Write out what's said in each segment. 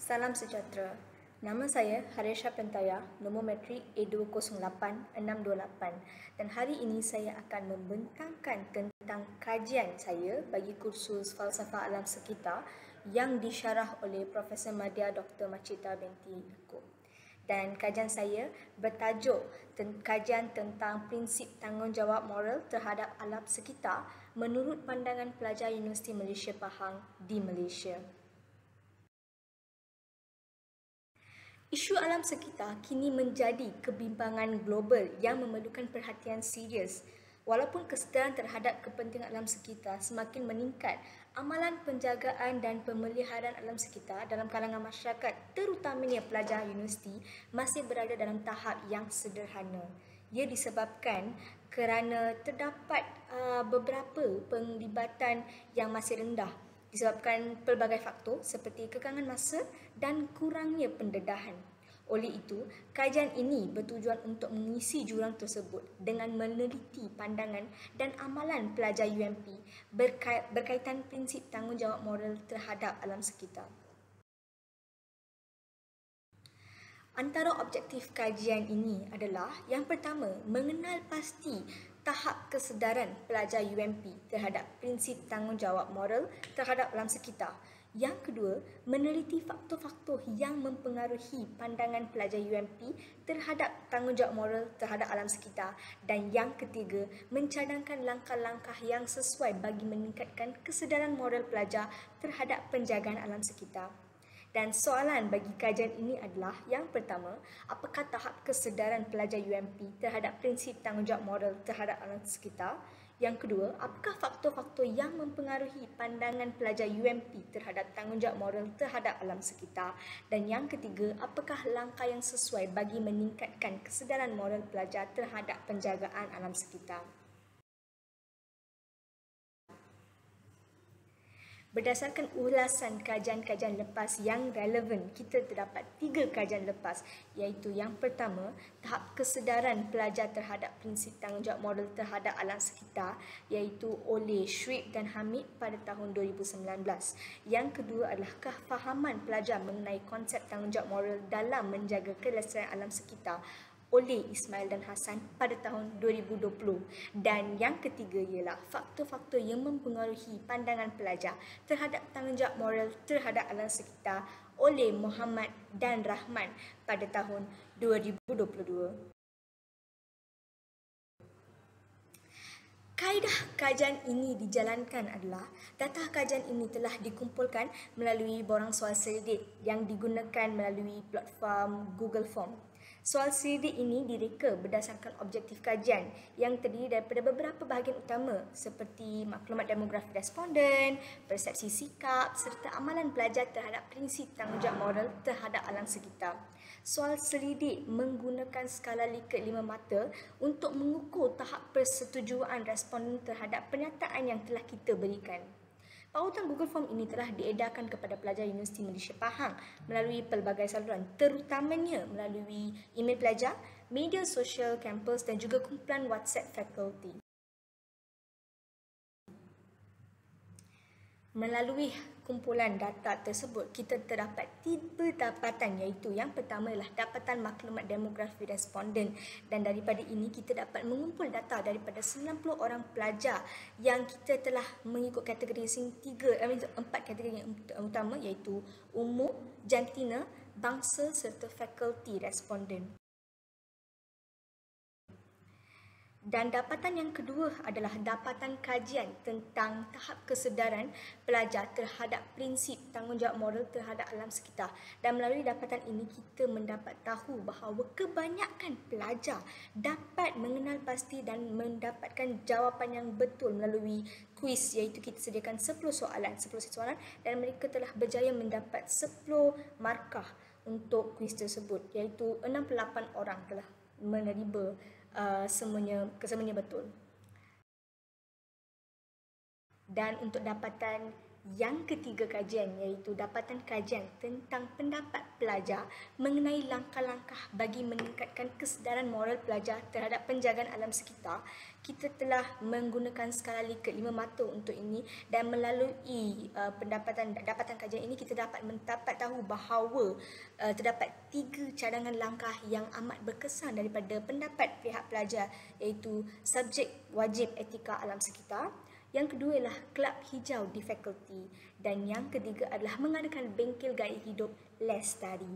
Salam sejahtera. Nama saya Harisha Pentaya, nombor matrik A208-628 dan hari ini saya akan membentangkan tentang kajian saya bagi kursus Falsafah Alam Sekitar yang disyarah oleh Profesor Madya Dr. Machita binti Yaakob. Dan kajian saya bertajuk kajian tentang prinsip tanggungjawab moral terhadap alam sekitar menurut pandangan pelajar Universiti Malaysia Pahang di Malaysia. Isu alam sekitar kini menjadi kebimbangan global yang memerlukan perhatian serius. Walaupun kesedaran terhadap kepentingan alam sekitar semakin meningkat, amalan penjagaan dan pemeliharaan alam sekitar dalam kalangan masyarakat, terutamanya pelajar universiti, masih berada dalam tahap yang sederhana. Ia disebabkan kerana terdapat beberapa penglibatan yang masih rendah disebabkan pelbagai faktor seperti kekangan masa dan kurangnya pendedahan. Oleh itu, kajian ini bertujuan untuk mengisi jurang tersebut dengan meneliti pandangan dan amalan pelajar UMP berkaitan prinsip tanggungjawab moral terhadap alam sekitar. Antara objektif kajian ini adalah yang pertama, mengenal pasti tahap kesedaran pelajar UMP terhadap prinsip tanggungjawab moral terhadap alam sekitar. Yang kedua, meneliti faktor-faktor yang mempengaruhi pandangan pelajar UMP terhadap tanggungjawab moral terhadap alam sekitar. Dan yang ketiga, mencadangkan langkah-langkah yang sesuai bagi meningkatkan kesedaran moral pelajar terhadap penjagaan alam sekitar. Dan soalan bagi kajian ini adalah yang pertama, apakah tahap kesedaran pelajar UMP terhadap prinsip tanggungjawab moral terhadap alam sekitar? Yang kedua, apakah faktor-faktor yang mempengaruhi pandangan pelajar UMP terhadap tanggungjawab moral terhadap alam sekitar? Dan yang ketiga, apakah langkah yang sesuai bagi meningkatkan kesedaran moral pelajar terhadap penjagaan alam sekitar? Berdasarkan ulasan kajian-kajian lepas yang relevan, kita terdapat 3 kajian lepas, iaitu yang pertama, tahap kesedaran pelajar terhadap prinsip tanggungjawab moral terhadap alam sekitar, iaitu oleh Shuib dan Hamid pada tahun 2019. Yang kedua adalah kefahaman pelajar mengenai konsep tanggungjawab moral dalam menjaga kelestarian alam sekitar oleh Ismail dan Hassan pada tahun 2020. Dan yang ketiga ialah faktor-faktor yang mempengaruhi pandangan pelajar terhadap tanggungjawab moral terhadap alam sekitar oleh Muhammad dan Rahman pada tahun 2022. Kaedah kajian ini dijalankan adalah data kajian ini telah dikumpulkan melalui borang soal selidik yang digunakan melalui platform Google Form. Soal selidik ini direka berdasarkan objektif kajian yang terdiri daripada beberapa bahagian utama seperti maklumat demografi responden, persepsi sikap serta amalan pelajar terhadap prinsip tanggungjawab moral terhadap alam sekitar. Soal selidik menggunakan skala Likert 5 mata untuk mengukur tahap persetujuan responden terhadap pernyataan yang telah kita berikan. Pautan Google Form ini telah diedarkan kepada pelajar Universiti Malaysia Pahang melalui pelbagai saluran, terutamanya melalui email pelajar, media sosial kampus dan juga kumpulan WhatsApp fakulti. Melalui kumpulan data tersebut, kita terdapat 3 dapatan, iaitu yang pertama ialah dapatan maklumat demografi responden, dan daripada ini kita dapat mengumpul data daripada 90 orang pelajar yang kita telah mengikut kategori 4 kategori yang utama, iaitu umur, jantina, bangsa serta fakulti responden. Dan dapatan yang kedua adalah dapatan kajian tentang tahap kesedaran pelajar terhadap prinsip tanggungjawab moral terhadap alam sekitar. Dan melalui dapatan ini kita mendapat tahu bahawa kebanyakan pelajar dapat mengenal pasti dan mendapatkan jawapan yang betul melalui kuis, iaitu kita sediakan 10 soalan dan mereka telah berjaya mendapat 10 markah untuk kuis tersebut, iaitu 68 orang telah menerima kesemuanya betul. Dan untuk dapatan Yang ketiga kajian iaitu dapatan kajian tentang pendapat pelajar mengenai langkah-langkah bagi meningkatkan kesedaran moral pelajar terhadap penjagaan alam sekitar. Kita telah menggunakan skala Likert 5 mata untuk ini, dan melalui dapatan kajian ini kita dapat mendapat tahu bahawa terdapat 3 cadangan langkah yang amat berkesan daripada pendapat pihak pelajar, iaitu subjek wajib etika alam sekitar. Yang kedua ialah kelab hijau di fakulti, dan yang ketiga adalah mengadakan bengkel gaya hidup lestari.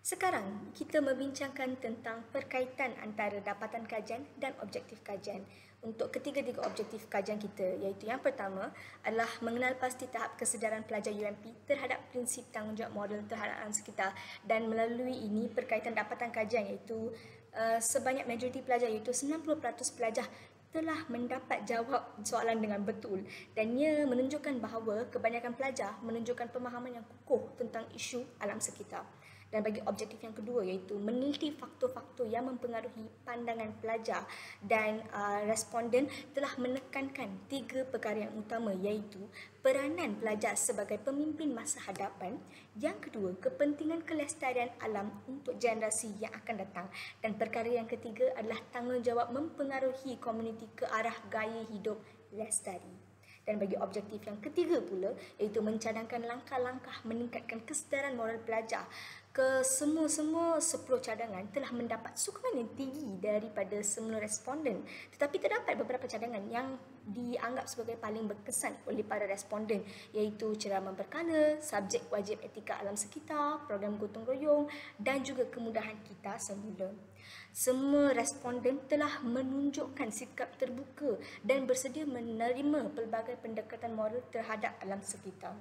Sekarang kita membincangkan tentang perkaitan antara dapatan kajian dan objektif kajian. Untuk ketiga-tiga objektif kajian kita, iaitu yang pertama adalah mengenal pasti tahap kesedaran pelajar UMP terhadap prinsip tanggungjawab moral terhadap alam sekitar, dan melalui ini perkaitan dapatan kajian iaitu sebanyak majoriti pelajar iaitu 90% pelajar telah mendapat jawab soalan dengan betul, dan ia menunjukkan bahawa kebanyakan pelajar menunjukkan pemahaman yang kukuh tentang isu alam sekitar. Dan bagi objektif yang kedua iaitu meneliti faktor-faktor yang mempengaruhi pandangan pelajar, dan responden telah menekankan 3 perkara yang utama, iaitu peranan pelajar sebagai pemimpin masa hadapan, yang kedua kepentingan kelestarian alam untuk generasi yang akan datang, dan perkara yang ketiga adalah tanggungjawab mempengaruhi komuniti ke arah gaya hidup lestari. Dan bagi objektif yang ketiga pula iaitu mencadangkan langkah-langkah meningkatkan kesedaran moral pelajar. Semua 10 cadangan telah mendapat sokongan yang tinggi daripada semua responden, tetapi terdapat beberapa cadangan yang dianggap sebagai paling berkesan oleh para responden, iaitu ceramah berkala, subjek wajib etika alam sekitar, program gotong royong, dan juga kemudahan kita semula. Semua responden telah menunjukkan sikap terbuka dan bersedia menerima pelbagai pendekatan moral terhadap alam sekitar.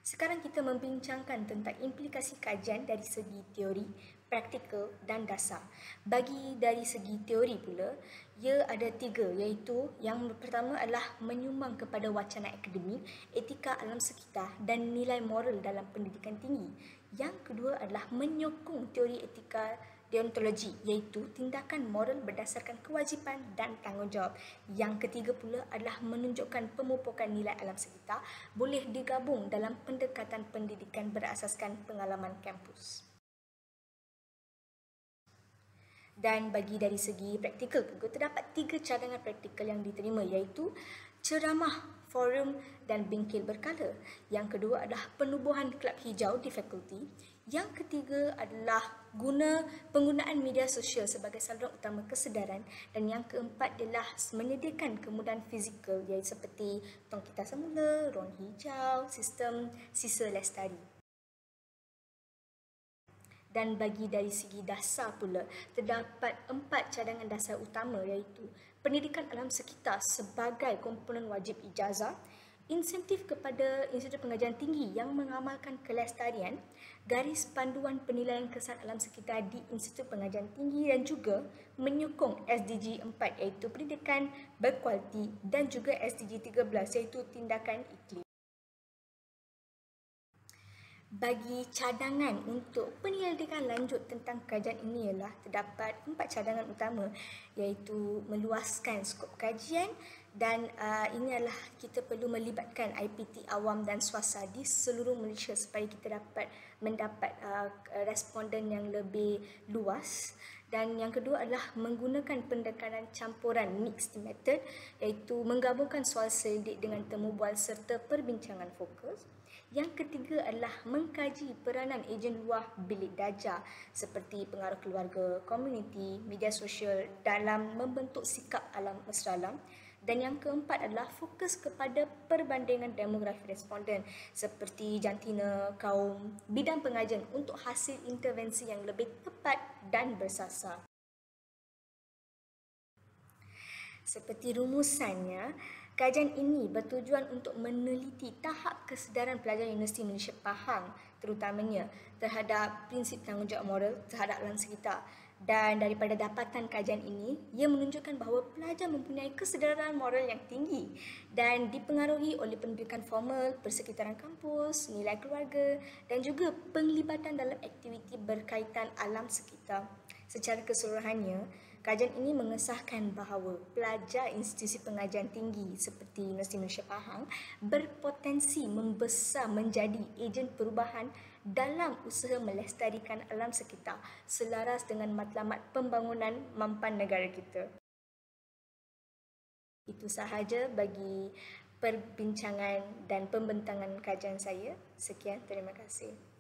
Sekarang kita membincangkan tentang implikasi kajian dari segi teori, praktikal dan dasar. Dari segi teori pula, ia ada 3, iaitu yang pertama adalah menyumbang kepada wacana akademik, etika alam sekitar dan nilai moral dalam pendidikan tinggi. Yang kedua adalah menyokong teori etika deontologi, iaitu tindakan moral berdasarkan kewajipan dan tanggungjawab. Yang ketiga pula adalah menunjukkan pemupukan nilai alam sekitar boleh digabung dalam pendekatan pendidikan berasaskan pengalaman kampus. Dan bagi dari segi praktikal juga, terdapat 3 cadangan praktikal yang diterima, iaitu ceramah, forum dan bengkel berkala. Yang kedua adalah penubuhan kelab hijau di fakulti. Yang ketiga adalah penggunaan media sosial sebagai saluran utama kesedaran, dan yang keempat adalah menyediakan kemudahan fizikal, iaitu seperti tong kita semula, ruang hijau, sistem sisa lestari. Dan bagi dari segi dasar pula, terdapat 4 cadangan dasar utama, iaitu pendidikan alam sekitar sebagai komponen wajib ijazah, insentif kepada Institut Pengajian Tinggi yang mengamalkan kelestarian, garis panduan penilaian kesan alam sekitar di Institut Pengajian Tinggi, dan juga menyokong SDG 4 iaitu pendidikan berkualiti, dan juga SDG 13 iaitu tindakan iklim. Bagi cadangan untuk penyelidikan lanjut tentang kajian ini ialah terdapat 4 cadangan utama, iaitu meluaskan skop kajian, dan ini adalah kita perlu melibatkan IPT awam dan swasta di seluruh Malaysia supaya kita dapat mendapat responden yang lebih luas. Dan yang kedua adalah menggunakan pendekatan campuran mixed method, iaitu menggabungkan soal selidik dengan temu bual serta perbincangan fokus. Yang ketiga adalah mengkaji peranan ejen luar bilik darjah seperti pengaruh keluarga, komuniti, media sosial dalam membentuk sikap alam mesra alam. Dan yang keempat adalah fokus kepada perbandingan demografi responden seperti jantina, kaum, bidang pengajian untuk hasil intervensi yang lebih tepat dan bersasar. Seperti rumusannya, kajian ini bertujuan untuk meneliti tahap kesedaran pelajar Universiti Malaysia Pahang terutamanya terhadap prinsip tanggungjawab moral terhadap alam sekitar. Dan daripada dapatan kajian ini, ia menunjukkan bahawa pelajar mempunyai kesedaran moral yang tinggi dan dipengaruhi oleh pendidikan formal, persekitaran kampus, nilai keluarga dan juga penglibatan dalam aktiviti berkaitan alam sekitar. Secara keseluruhannya, kajian ini mengesahkan bahawa pelajar institusi pengajian tinggi seperti Universiti Malaysia Pahang berpotensi membesar menjadi ejen perubahan dalam usaha melestarikan alam sekitar selaras dengan matlamat pembangunan mampan negara kita. Itu sahaja bagi perbincangan dan pembentangan kajian saya. Sekian, terima kasih.